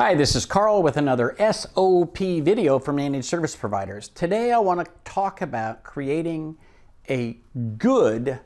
Hi, this is Carl with another SOP video for managed service providers. Today I want to talk about creating a good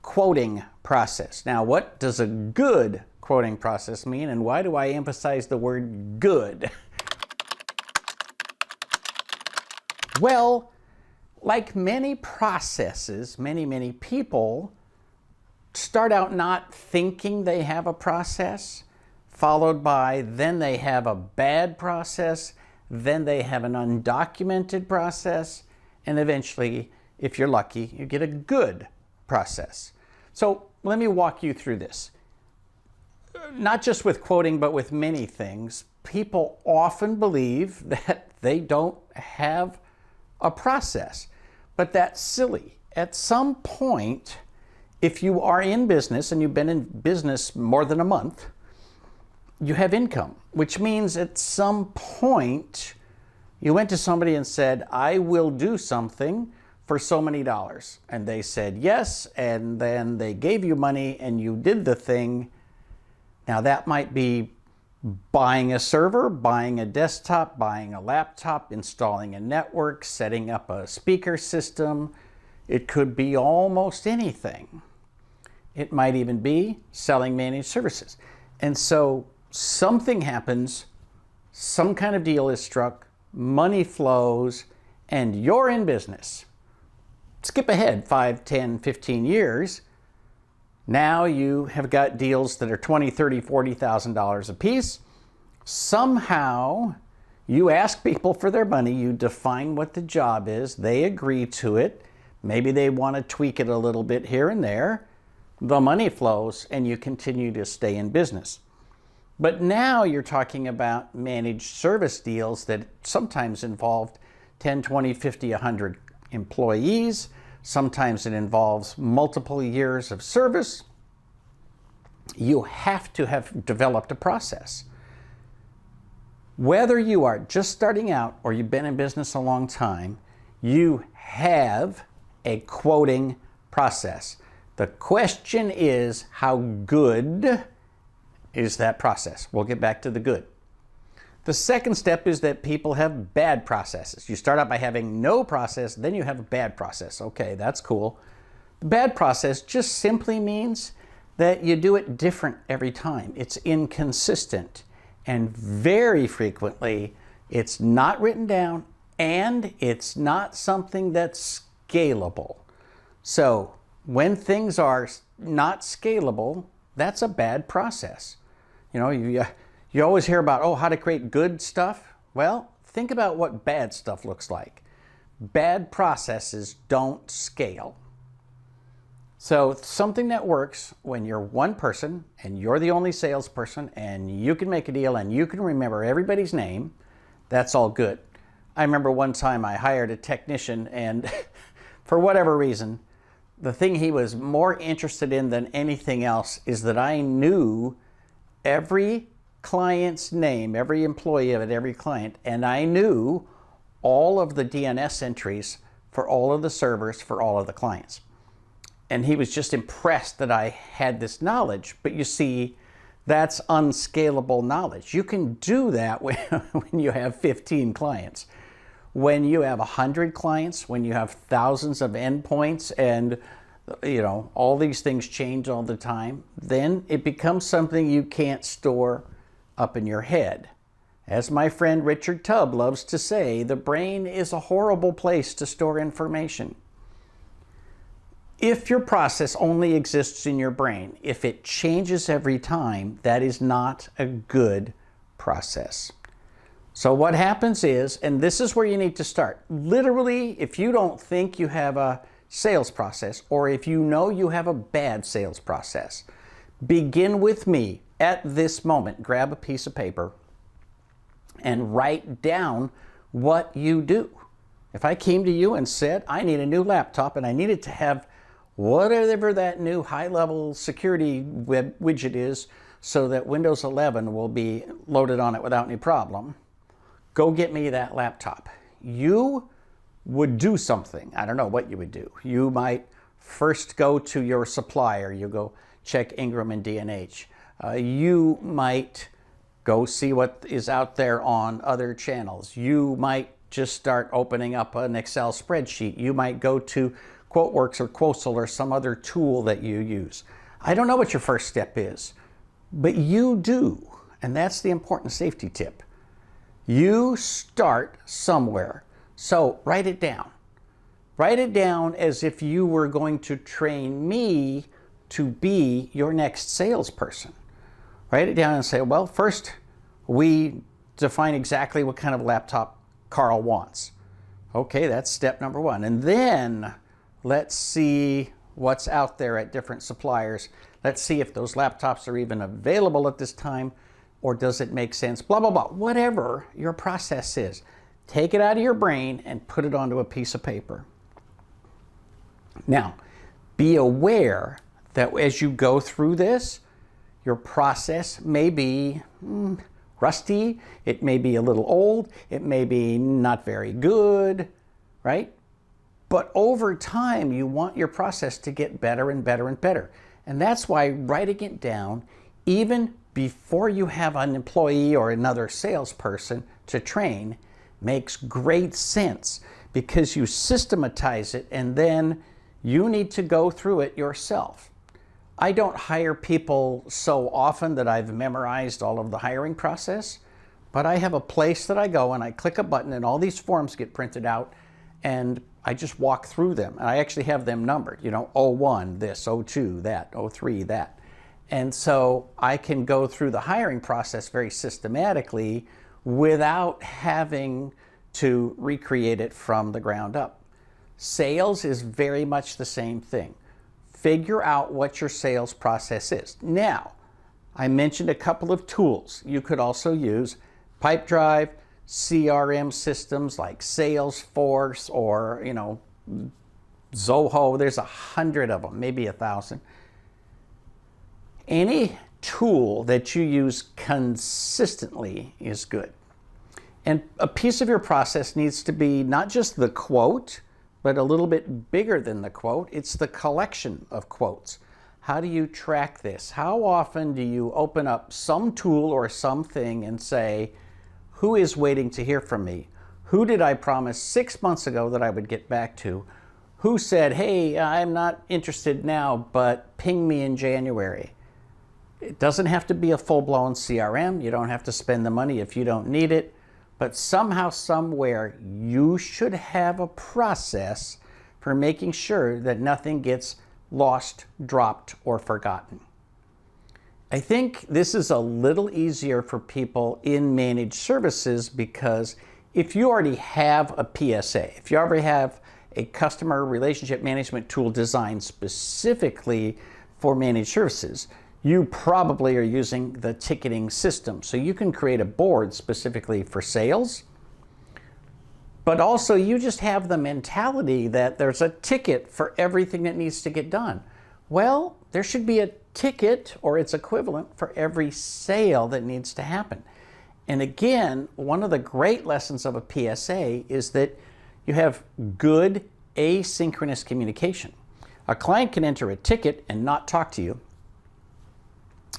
quoting process. Now, what does a good quoting process mean, and why do I emphasize the word good? Well, like many processes, many people start out not thinking they have a process, followed by then they have a bad process, then they have an undocumented process, and eventually, if you're lucky, you get a good process. So let me walk you through this. Not just with quoting, but with many things, people often believe that they don't have a process, but that's silly. At some point, if you are in business and you've been in business more than a month, you have income, which means at some point you went to somebody and said, I will do something for so many dollars. And they said yes, and then they gave you money and you did the thing. Now that might be buying a server, buying a desktop, buying a laptop, installing a network, setting up a speaker system. It could be almost anything. It might even be selling managed services. And so something happens, some kind of deal is struck, money flows, and you're in business. Skip ahead 5, 10, 15 years. Now you have got deals that are $20,000, $30,000, $40,000 a piece. Somehow you ask people for their money, you define what the job is, they agree to it. Maybe they want to tweak it a little bit here and there. The money flows and you continue to stay in business. But now you're talking about managed service deals that sometimes involved 10, 20, 50, 100 employees. Sometimes it involves multiple years of service. You have to have developed a process. Whether you are just starting out or you've been in business a long time, you have a quoting process. The question is, how good is that process? We'll get back to the good. The second step is that people have bad processes. You start out by having no process, then you have a bad process. Okay, that's cool. The bad process just simply means that you do it different every time. It's inconsistent, and very frequently it's not written down and it's not something that's scalable. So when things are not scalable, that's a bad process. You know, you always hear about, oh, how to create good stuff. Well, think about what bad stuff looks like. Bad processes don't scale. So something that works when you're one person and you're the only salesperson and you can make a deal and you can remember everybody's name, that's all good. I remember one time I hired a technician and for whatever reason, the thing he was more interested in than anything else is that I knew every client's name, every employee of it, every client, and I knew all of the DNS entries for all of the servers for all of the clients. And he was just impressed that I had this knowledge. But you see, that's unscalable knowledge. You can do that when you have 15 clients. When you have 100 clients, when you have thousands of endpoints and all these things change all the time, then it becomes something you can't store up in your head. As my friend Richard Tubb loves to say, the brain is a horrible place to store information. If your process only exists in your brain, if it changes every time, that is not a good process. So what happens is, and this is where you need to start, literally, if you don't think you have a sales process, or if you know you have a bad sales process, begin with me at this moment. Grab a piece of paper and write down what you do. If I came to you and said, I need a new laptop and I need it to have whatever that new high-level security web widget is so that Windows 11 will be loaded on it without any problem, go get me that laptop. You would do something. I don't know what you would do. You might first go to your supplier. You go check Ingram and D&H. You might Go see what is out there on other channels. You might just start opening up an Excel spreadsheet. You might go to QuoteWorks or Quotable or some other tool that you use. I don't know what your first step is, but you do. And that's the important safety tip. You start somewhere. So write it down. Write it down as if you were going to train me to be your next salesperson. Write it down and say, well, first we define exactly what kind of laptop Carl wants. Okay, that's step number one. And then let's see what's out there at different suppliers. Let's see if those laptops are even available at this time, or does it make sense, blah, blah, blah. Whatever your process is, take it out of your brain and put it onto a piece of paper. Now, be aware that as you go through this, your process may be rusty, it may be a little old, it may be not very good, right? But over time, you want your process to get better and better and better. And that's why writing it down, even before you have an employee or another salesperson to train, makes great sense, because you systematize it and then you need to go through it yourself. I don't hire people so often that I've memorized all of the hiring process, but I have a place that I go and I click a button and all these forms get printed out and I just walk through them. And I actually have them numbered, you know, 01, this, 02, that, 03, that. And so I can go through the hiring process very systematically without having to recreate it from the ground up. Sales is very much the same thing. Figure out what your sales process is. Now, I mentioned a couple of tools. You could also use Pipedrive, CRM systems like Salesforce, or, you know, Zoho. There's 100 of them, maybe 1,000. Any tool that you use consistently is good. And a piece of your process needs to be not just the quote, but a little bit bigger than the quote. It's the collection of quotes. How do you track this? How often do you open up some tool or something and say, who is waiting to hear from me? Who did I promise 6 months ago that I would get back to? Who said, hey, I'm not interested now, but ping me in January? It doesn't have to be a full-blown CRM. You don't have to spend the money if you don't need it. But somehow, somewhere, you should have a process for making sure that nothing gets lost, dropped, or forgotten. I think this is a little easier for people in managed services, because if you already have a PSA, if you already have a customer relationship management tool designed specifically for managed services, you probably are using the ticketing system. So you can create a board specifically for sales, but also you just have the mentality that there's a ticket for everything that needs to get done. Well, there should be a ticket or its equivalent for every sale that needs to happen. And again, one of the great lessons of a PSA is that you have good asynchronous communication. A client can enter a ticket and not talk to you.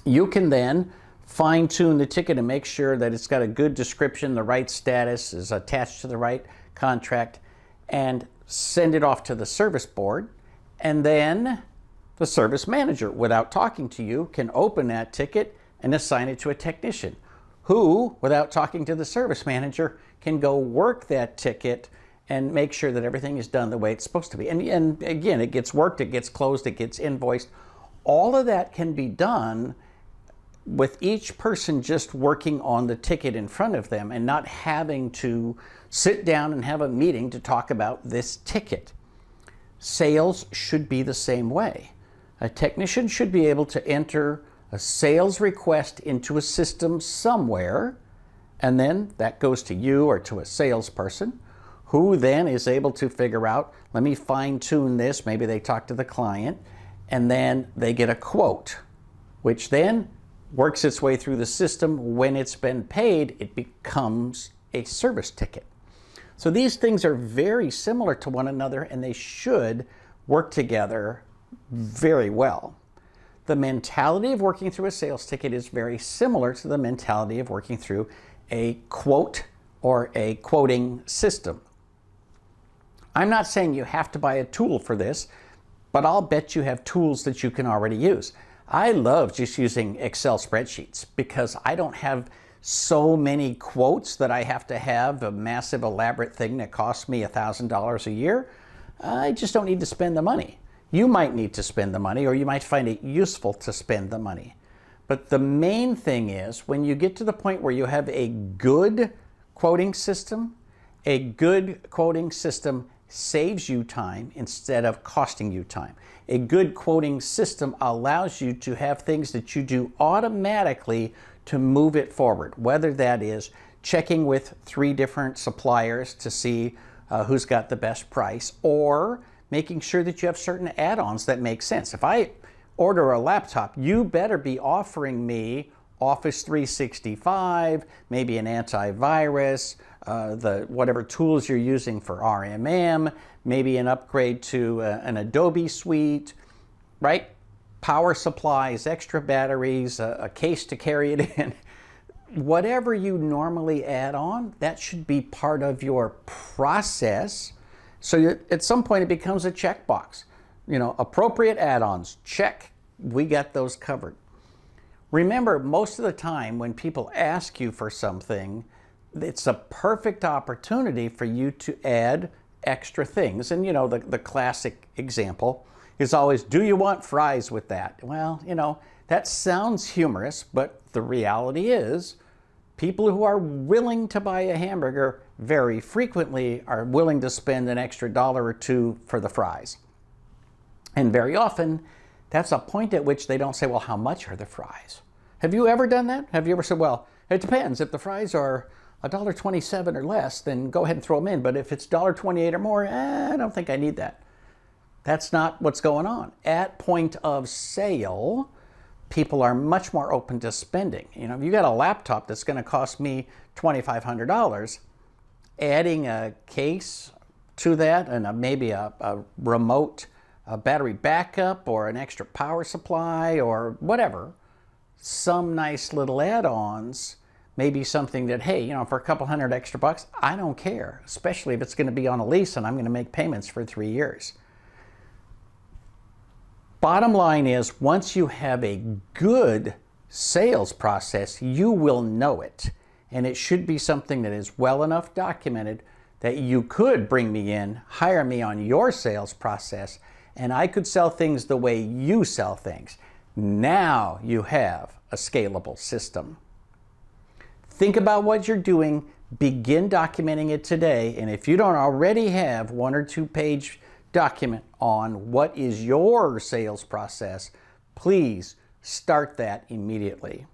You can then fine-tune the ticket and make sure that it's got a good description, the right status is attached to the right contract, and send it off to the service board. And then the service manager, without talking to you, can open that ticket and assign it to a technician who, without talking to the service manager, can go work that ticket and make sure that everything is done the way it's supposed to be. And again, it gets worked, it gets closed, it gets invoiced. All of that can be done with each person just working on the ticket in front of them and not having to sit down and have a meeting to talk about this ticket. Sales should be the same way. A technician should be able to enter a sales request into a system somewhere, and then that goes to you or to a salesperson, who then is able to figure out, let me fine-tune this, maybe they talk to the client, and then they get a quote, which then works its way through the system. When it's been paid, it becomes a service ticket. So these things are very similar to one another, and they should work together very well. The mentality of working through a sales ticket is very similar to the mentality of working through a quote or a quoting system. I'm not saying you have to buy a tool for this, but I'll bet you have tools that you can already use. I love just using Excel spreadsheets because I don't have so many quotes that I have to have a massive elaborate thing that costs me $1,000 a year. I just don't need to spend the money. You might need to spend the money, or you might find it useful to spend the money. But the main thing is when you get to the point where you have a good quoting system saves you time instead of costing you time. A good quoting system allows you to have things that you do automatically to move it forward, whether that is checking with 3 different suppliers to see who's got the best price, or making sure that you have certain add-ons that make sense. If I order a laptop, you better be offering me Office 365, maybe an antivirus, whatever tools you're using for RMM, maybe an upgrade to an Adobe suite, right? Power supplies, extra batteries, a case to carry it in. Whatever you normally add on, that should be part of your process. So at some point it becomes a checkbox. You know, appropriate add-ons, check. We got those covered. Remember, most of the time when people ask you for something, it's a perfect opportunity for you to add extra things. And you know, the classic example is always, do you want fries with that? Well, you know, that sounds humorous, but the reality is people who are willing to buy a hamburger very frequently are willing to spend an extra $1 or $2 for the fries. And very often, that's a point at which they don't say, well, how much are the fries? Have you ever done that? Have you ever said, well, it depends. If the fries are $1.27 or less, then go ahead and throw them in. But if it's $1.28 or more, I don't think I need that. That's not what's going on. At point of sale, people are much more open to spending. You know, if you got a laptop that's going to cost me $2,500, adding a case to that and maybe a remote battery backup or an extra power supply or whatever, some nice little add-ons, maybe something that, hey, you know, for a couple $100 extra bucks, I don't care, especially if it's going to be on a lease and I'm going to make payments for 3 years. Bottom line is, once you have a good sales process, you will know it. And it should be something that is well enough documented that you could bring me in, hire me on your sales process, and I could sell things the way you sell things. Now you have a scalable system. Think about what you're doing, begin documenting it today, and if you don't already have 1 or 2 page document on what is your sales process, please start that immediately.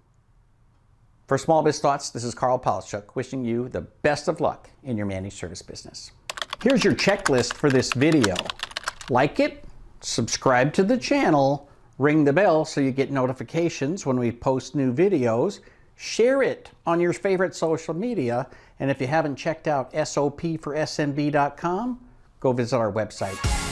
For Small Biz Thoughts, this is Carl Palachuk wishing you the best of luck in your managed service business. Here's your checklist for this video. Like it, subscribe to the channel, ring the bell so you get notifications when we post new videos, share it on your favorite social media, and if you haven't checked out SOP for SMB.com, go visit our website.